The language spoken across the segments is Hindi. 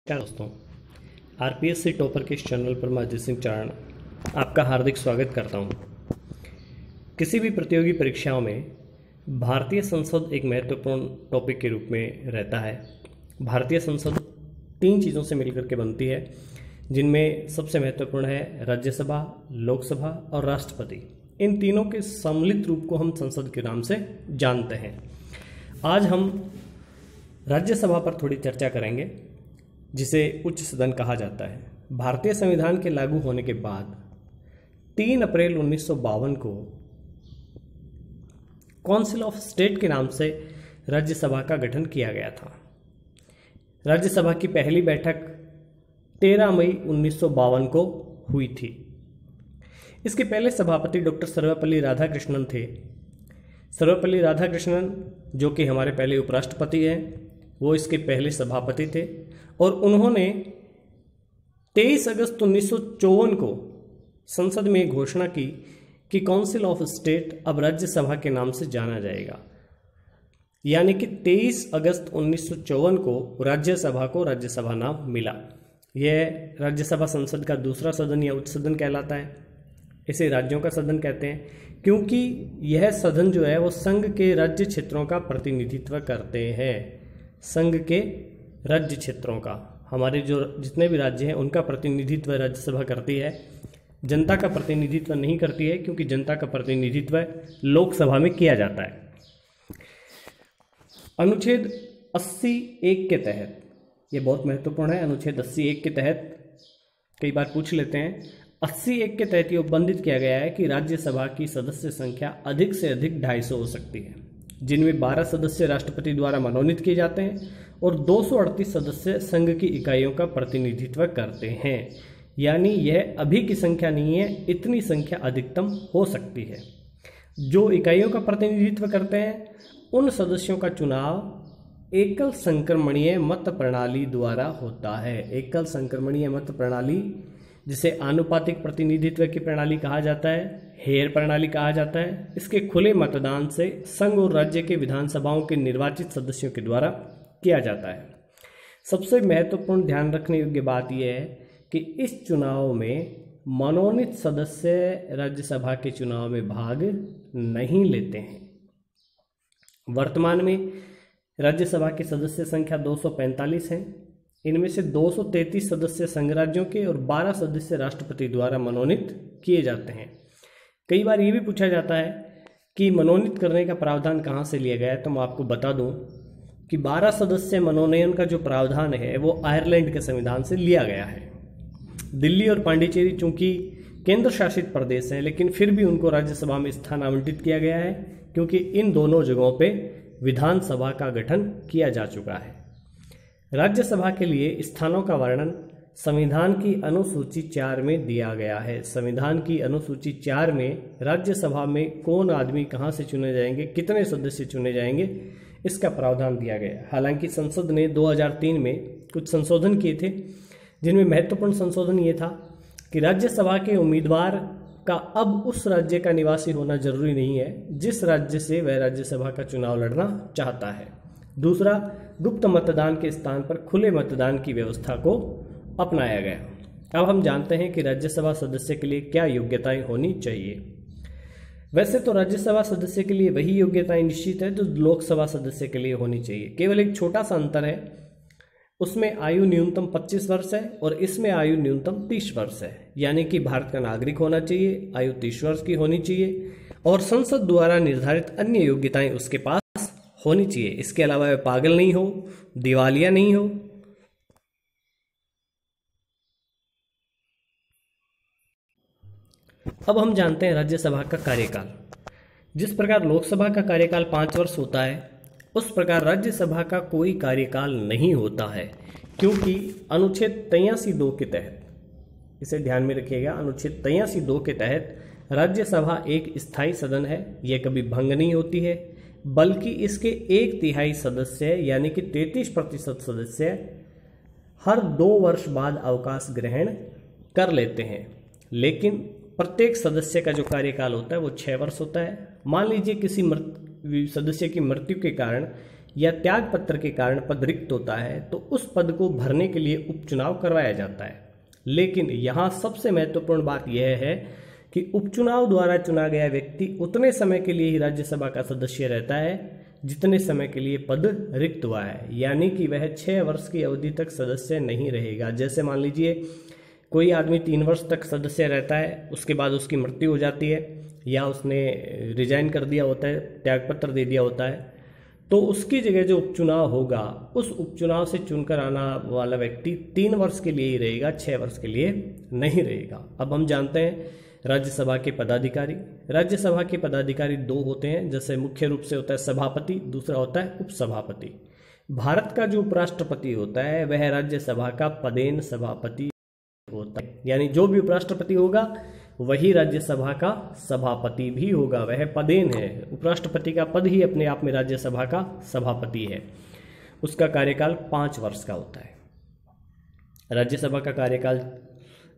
क्या दोस्तों, आरपीएससी टॉपर के इस चैनल पर मैं अजय सिंह चारण आपका हार्दिक स्वागत करता हूं। किसी भी प्रतियोगी परीक्षाओं में भारतीय संसद एक महत्वपूर्ण टॉपिक के रूप में रहता है। भारतीय संसद 3 चीज़ों से मिलकर के बनती है, जिनमें सबसे महत्वपूर्ण है राज्यसभा, लोकसभा और राष्ट्रपति। इन तीनों के सम्मिलित रूप को हम संसद के नाम से जानते हैं। आज हम राज्यसभा पर थोड़ी चर्चा करेंगे, जिसे उच्च सदन कहा जाता है। भारतीय संविधान के लागू होने के बाद 3 अप्रैल 1952 को काउंसिल ऑफ स्टेट के नाम से राज्यसभा का गठन किया गया था। राज्यसभा की पहली बैठक 13 मई 1952 को हुई थी। इसके पहले सभापति डॉक्टर सर्वपल्ली राधाकृष्णन थे। सर्वपल्ली राधाकृष्णन, जो कि हमारे पहले उपराष्ट्रपति हैं, वो इसके पहले सभापति थे और उन्होंने 23 अगस्त 1954 को संसद में घोषणा की कि काउंसिल ऑफ स्टेट अब राज्यसभा के नाम से जाना जाएगा। यानी कि 23 अगस्त 1954 को राज्यसभा को राज्यसभा नाम मिला। यह राज्यसभा संसद का दूसरा सदन या उच्च सदन कहलाता है। इसे राज्यों का सदन कहते हैं, क्योंकि यह सदन जो है वो संघ के राज्य क्षेत्रों का प्रतिनिधित्व करते हैं। संघ के राज्य क्षेत्रों का, हमारे जो जितने भी राज्य हैं उनका प्रतिनिधित्व राज्यसभा करती है। जनता का प्रतिनिधित्व नहीं करती है, क्योंकि जनता का प्रतिनिधित्व लोकसभा में किया जाता है। अनुच्छेद 80(1) के तहत, ये बहुत महत्वपूर्ण है, अनुच्छेद 80(1) के तहत कई बार पूछ लेते हैं। 80(1) के तहत ये उपबंधित किया गया है कि राज्यसभा की सदस्य संख्या अधिक से अधिक 250 हो सकती है, जिनमें 12 सदस्य राष्ट्रपति द्वारा मनोनीत किए जाते हैं और 238 सदस्य संघ की इकाइयों का प्रतिनिधित्व करते हैं। यानी यह अभी की संख्या नहीं है, इतनी संख्या अधिकतम हो सकती है। जो इकाइयों का प्रतिनिधित्व करते हैं उन सदस्यों का चुनाव एकल संक्रमणीय मत प्रणाली द्वारा होता है। एकल संक्रमणीय मत प्रणाली, जिसे आनुपातिक प्रतिनिधित्व की प्रणाली कहा जाता है, हेयर प्रणाली कहा जाता है। इसके खुले मतदान से संघ और राज्य के विधानसभाओं के निर्वाचित सदस्यों के द्वारा किया जाता है। सबसे महत्वपूर्ण ध्यान रखने योग्य बात यह है कि इस चुनाव में मनोनीत सदस्य राज्यसभा के चुनाव में भाग नहीं लेते हैं। वर्तमान में राज्यसभा की सदस्य संख्या 245 है। इनमें से 233 सदस्य संघ राज्यों के और 12 सदस्य राष्ट्रपति द्वारा मनोनीत किए जाते हैं। कई बार ये भी पूछा जाता है कि मनोनीत करने का प्रावधान कहाँ से लिया गया है, तो मैं आपको बता दूं कि 12 सदस्य मनोनयन का जो प्रावधान है वो आयरलैंड के संविधान से लिया गया है। दिल्ली और पांडिचेरी चूंकि केंद्र शासित प्रदेश हैं, लेकिन फिर भी उनको राज्यसभा में स्थान आवंटित किया गया है, क्योंकि इन दोनों जगहों पे विधानसभा का गठन किया जा चुका है। राज्यसभा के लिए स्थानों का वर्णन संविधान की अनुसूची 4 में दिया गया है। संविधान की अनुसूची 4 में राज्यसभा में कौन आदमी कहाँ से चुने जाएंगे, कितने सदस्य चुने जाएंगे, इसका प्रावधान दिया गया। हालांकि संसद ने 2003 में कुछ संशोधन किए थे, जिनमें महत्वपूर्ण संशोधन ये था कि राज्यसभा के उम्मीदवार का अब उस राज्य का निवासी होना जरूरी नहीं है जिस राज्य से वह राज्यसभा का चुनाव लड़ना चाहता है। दूसरा, गुप्त मतदान के स्थान पर खुले मतदान की व्यवस्था को अपनाया गया। अब हम जानते हैं कि राज्यसभा सदस्य के लिए क्या योग्यताएं होनी चाहिए। वैसे तो राज्यसभा सदस्य के लिए वही योग्यताएं निश्चित है जो लोकसभा सदस्य के लिए होनी चाहिए। केवल एक छोटा सा अंतर है, उसमें आयु न्यूनतम 25 वर्ष है और इसमें आयु न्यूनतम 30 वर्ष है। यानी कि भारत का नागरिक होना चाहिए, आयु 30 वर्ष की होनी चाहिए और संसद द्वारा निर्धारित अन्य योग्यताएं उसके पास होनी चाहिए। इसके अलावा वह पागल नहीं हो, दिवालिया नहीं हो। अब हम जानते हैं राज्यसभा का कार्यकाल। जिस प्रकार लोकसभा का कार्यकाल 5 वर्ष होता है, उस प्रकार राज्यसभा का कोई कार्यकाल नहीं होता है, क्योंकि अनुच्छेद 83(2) के तहत, इसे ध्यान में रखिएगा, अनुच्छेद 83(2) के तहत राज्यसभा एक स्थायी सदन है। यह कभी भंग नहीं होती है, बल्कि इसके 1/3 सदस्य यानी कि 33% सदस्य हर 2 वर्ष बाद अवकाश ग्रहण कर लेते हैं। लेकिन प्रत्येक सदस्य का जो कार्यकाल होता है वो 6 वर्ष होता है। मान लीजिए किसी सदस्य की मृत्यु के कारण या त्याग पत्र के कारण पद रिक्त होता है तो उस पद को भरने के लिए उपचुनाव करवाया जाता है। लेकिन यहाँ सबसे महत्वपूर्ण बात यह है कि उपचुनाव द्वारा चुना गया व्यक्ति उतने समय के लिए ही राज्यसभा का सदस्य रहता है जितने समय के लिए पद रिक्त हुआ है, यानी कि वह 6 वर्ष की अवधि तक सदस्य नहीं रहेगा। जैसे मान लीजिए कोई आदमी 3 वर्ष तक सदस्य रहता है, उसके बाद उसकी मृत्यु हो जाती है या उसने रिजाइन कर दिया होता है, त्यागपत्र दे दिया होता है, तो उसकी जगह जो उपचुनाव होगा उस उपचुनाव से चुनकर आना वाला व्यक्ति 3 वर्ष के लिए ही रहेगा, 6 वर्ष के लिए नहीं रहेगा। अब हम जानते हैं राज्यसभा के पदाधिकारी। राज्यसभा के पदाधिकारी 2 होते हैं, जैसे मुख्य रूप से होता है सभापति, दूसरा होता है उपसभापति। भारत का जो उपराष्ट्रपति होता है वह राज्यसभा का पदेन सभापति होता है, यानी जो भी उपराष्ट्रपति होगा वही राज्यसभा का सभापति भी होगा, वह पदेन है। उपराष्ट्रपति का पद ही अपने आप में राज्यसभा का सभापति है। उसका कार्यकाल 5 वर्ष का होता है। राज्यसभा का कार्यकाल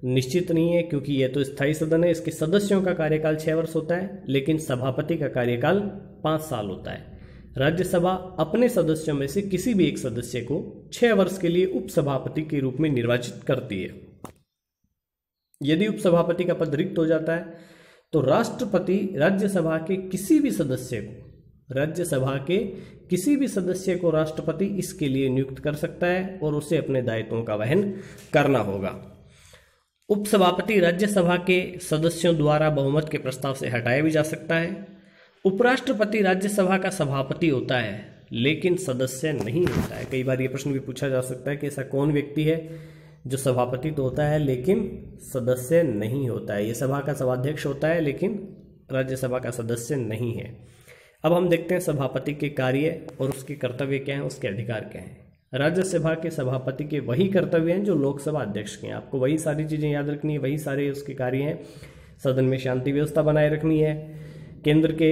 निश्चित नहीं है क्योंकि यह तो स्थायी सदन है, इसके सदस्यों का कार्यकाल 6 वर्ष होता है, लेकिन सभापति का कार्यकाल 5 साल होता है। राज्यसभा अपने सदस्यों में से किसी भी एक सदस्य को 6 वर्ष के लिए उपसभापति के रूप में निर्वाचित करती है। यदि उपसभापति का पद रिक्त हो जाता है तो राष्ट्रपति राज्यसभा के किसी भी सदस्य को राष्ट्रपति इसके लिए नियुक्त कर सकता है और उसे अपने दायित्वों का वहन करना होगा। उपसभापति राज्यसभा के सदस्यों द्वारा बहुमत के प्रस्ताव से हटाया भी जा सकता है। उपराष्ट्रपति राज्यसभा का सभापति होता है लेकिन सदस्य नहीं होता है। कई बार ये प्रश्न भी पूछा जा सकता है कि ऐसा कौन व्यक्ति है जो सभापति तो होता है लेकिन सदस्य नहीं होता है। ये सभा का सभाध्यक्ष होता है लेकिन राज्यसभा का सदस्य नहीं है। अब हम देखते हैं सभापति के कार्य और उसके कर्तव्य क्या हैं, उसके अधिकार क्या हैं। राज्यसभा के सभापति के वही कर्तव्य हैं जो लोकसभा अध्यक्ष के हैं। आपको वही सारी चीज़ें याद रखनी है, वही सारे उसके कार्य हैं। सदन में शांति व्यवस्था बनाए रखनी है, केंद्र के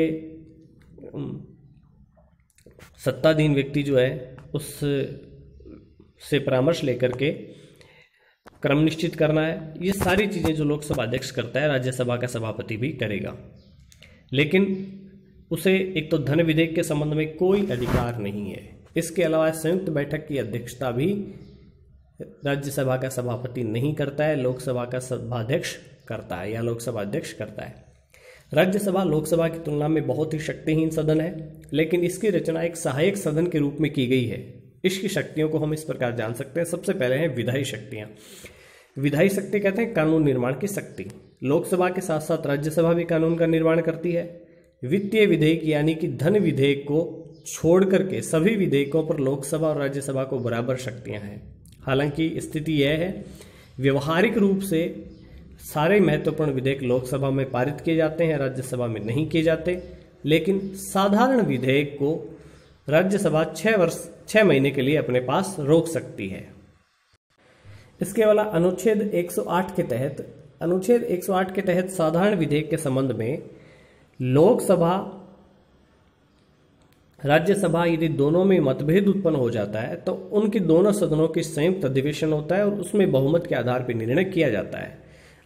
सत्ताधीन व्यक्ति जो है उस से परामर्श लेकर के क्रम निश्चित करना है। ये सारी चीज़ें जो लोकसभा अध्यक्ष करता है राज्यसभा का सभापति भी करेगा, लेकिन उसे एक तो धन विधेयक के संबंध में कोई अधिकार नहीं है। इसके अलावा संयुक्त बैठक की अध्यक्षता भी राज्यसभा का सभापति नहीं करता है, लोकसभा का सभाध्यक्ष करता है या लोकसभा अध्यक्ष करता है। राज्यसभा लोकसभा की तुलना में बहुत ही शक्तिहीन सदन है, लेकिन इसकी रचना एक सहायक सदन के रूप में की गई है। इसकी शक्तियों को हम इस प्रकार जान सकते हैं। सबसे पहले है विधायी शक्तियाँ। विधायी शक्ति कहते हैं कानून निर्माण की शक्ति। लोकसभा के साथ साथ राज्यसभा भी कानून का निर्माण करती है। वित्तीय विधेयक यानी कि धन विधेयक को छोड़ करके सभी विधेयकों पर लोकसभा और राज्यसभा को बराबर शक्तियां हैं। हालांकि स्थिति यह है, व्यवहारिक रूप से सारे महत्वपूर्ण विधेयक लोकसभा में पारित किए जाते हैं, राज्यसभा में नहीं किए जाते। लेकिन साधारण विधेयक को राज्यसभा 6 महीने के लिए अपने पास रोक सकती है। इसके अलावा अनुच्छेद 108 के तहत साधारण विधेयक के संबंध में लोकसभा राज्यसभा यदि दोनों में मतभेद उत्पन्न हो जाता है तो उनके दोनों सदनों के संयुक्त अधिवेशन होता है और उसमें बहुमत के आधार पर निर्णय किया जाता है।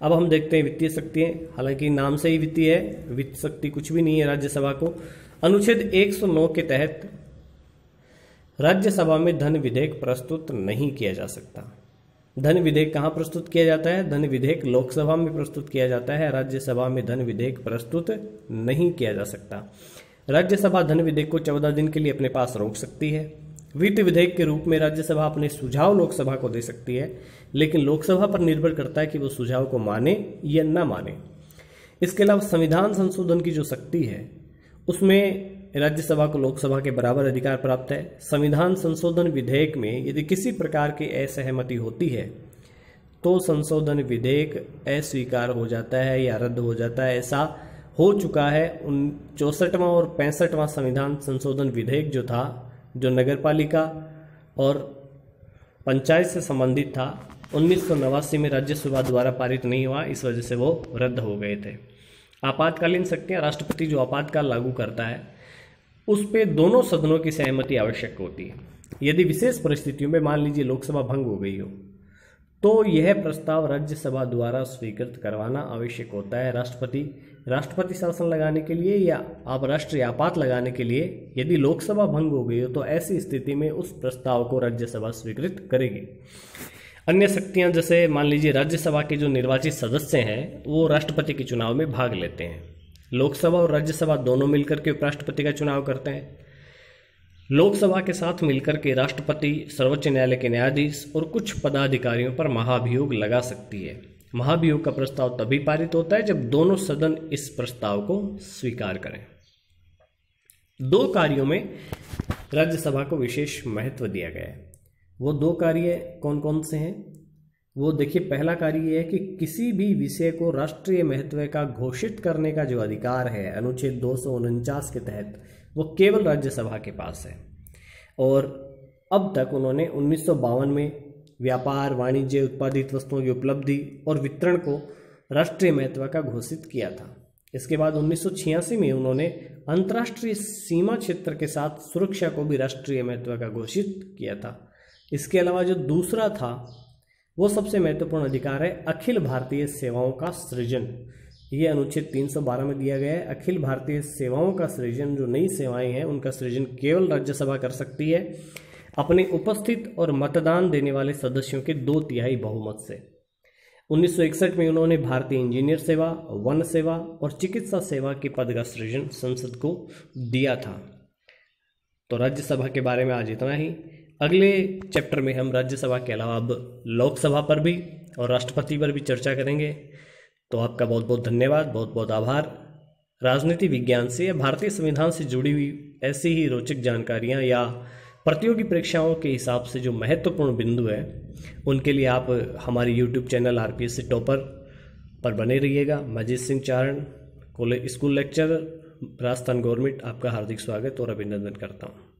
अब हम देखते हैं वित्तीय शक्तियां। हालांकि नाम से ही वित्तीय है, वित्त शक्ति कुछ भी नहीं है राज्यसभा को। अनुच्छेद 109 के तहत राज्यसभा में धन विधेयक प्रस्तुत नहीं किया जा सकता। धन विधेयक कहाँ प्रस्तुत किया जाता है? धन विधेयक लोकसभा में प्रस्तुत किया जाता है, राज्यसभा में धन विधेयक प्रस्तुत नहीं किया जा सकता। राज्यसभा धन विधेयक को 14 दिन के लिए अपने पास रोक सकती है। वित्त विधेयक के रूप में राज्यसभा अपने सुझाव लोकसभा को दे सकती है, लेकिन लोकसभा पर निर्भर करता है कि वो सुझाव को माने या न माने। इसके अलावा संविधान संशोधन की जो शक्ति है उसमें राज्यसभा को लोकसभा के बराबर अधिकार प्राप्त है। संविधान संशोधन विधेयक में यदि किसी प्रकार की असहमति होती है तो संशोधन विधेयक अस्वीकार हो जाता है या रद्द हो जाता है। ऐसा हो चुका है। 64वां और 65वां संविधान संशोधन विधेयक जो था, जो नगरपालिका और पंचायत से संबंधित था, 1989 में राज्यसभा द्वारा पारित नहीं हुआ, इस वजह से वो रद्द हो गए थे। आपातकालीन शक्तियां, राष्ट्रपति जो आपातकाल लागू करता है उस पे दोनों सदनों की सहमति आवश्यक होती है। यदि विशेष परिस्थितियों में मान लीजिए लोकसभा भंग हो गई हो तो यह प्रस्ताव राज्यसभा द्वारा स्वीकृत करवाना आवश्यक होता है। राष्ट्रपति शासन लगाने के लिए या आप राष्ट्रीय आपात लगाने के लिए यदि लोकसभा भंग हो गई हो तो ऐसी स्थिति में उस प्रस्ताव को राज्यसभा स्वीकृत करेगी। अन्य शक्तियां जैसे मान लीजिए राज्यसभा के जो निर्वाचित सदस्य हैं वो राष्ट्रपति के चुनाव में भाग लेते हैं। लोकसभा और राज्यसभा दोनों मिलकर के उपराष्ट्रपति का चुनाव करते हैं। लोकसभा के साथ मिलकर के राष्ट्रपति सर्वोच्च न्यायालय के न्यायाधीश और कुछ पदाधिकारियों पर महाभियोग लगा सकती है। महाभियोग का प्रस्ताव तभी पारित होता है जब दोनों सदन इस प्रस्ताव को स्वीकार करें। दो कार्यों में राज्यसभा को विशेष महत्व दिया गया है। वो दो कार्य कौन कौन से हैं? वो देखिए, पहला कार्य ये है कि किसी भी विषय को राष्ट्रीय महत्व का घोषित करने का जो अधिकार है अनुच्छेद 249 के तहत वो केवल राज्यसभा के पास है। और अब तक उन्होंने 1952 में व्यापार, वाणिज्य, उत्पादित वस्तुओं की उपलब्धि और वितरण को राष्ट्रीय महत्व का घोषित किया था। इसके बाद 1986 में उन्होंने अंतर्राष्ट्रीय सीमा क्षेत्र के साथ सुरक्षा को भी राष्ट्रीय महत्व का घोषित किया था। इसके अलावा जो दूसरा था वो सबसे महत्वपूर्ण अधिकार है अखिल भारतीय सेवाओं का सृजन। ये अनुच्छेद 312 में दिया गया है। अखिल भारतीय सेवाओं का सृजन, जो नई सेवाएं हैं उनका सृजन केवल राज्यसभा कर सकती है अपने उपस्थित और मतदान देने वाले सदस्यों के 2/3 बहुमत से। 1961 में उन्होंने भारतीय इंजीनियर सेवा, वन सेवा और चिकित्सा सेवा के पद का सृजन संसद को दिया था। तो राज्यसभा के बारे में आज इतना ही। अगले चैप्टर में हम राज्यसभा के अलावा अब लोकसभा पर भी और राष्ट्रपति पर भी चर्चा करेंगे। तो आपका बहुत बहुत धन्यवाद, बहुत बहुत आभार। राजनीति विज्ञान से या भारतीय संविधान से जुड़ी हुई ऐसी ही रोचक जानकारियां या प्रतियोगी परीक्षाओं के हिसाब से जो महत्वपूर्ण बिंदु है उनके लिए आप हमारे YouTube चैनल RPSC टॉपर पर बने रहिएगा। मैं अजीत सिंह चारण, स्कूल लेक्चरर, राजस्थान गवर्नमेंट, आपका हार्दिक स्वागत और अभिनंदन करता हूँ।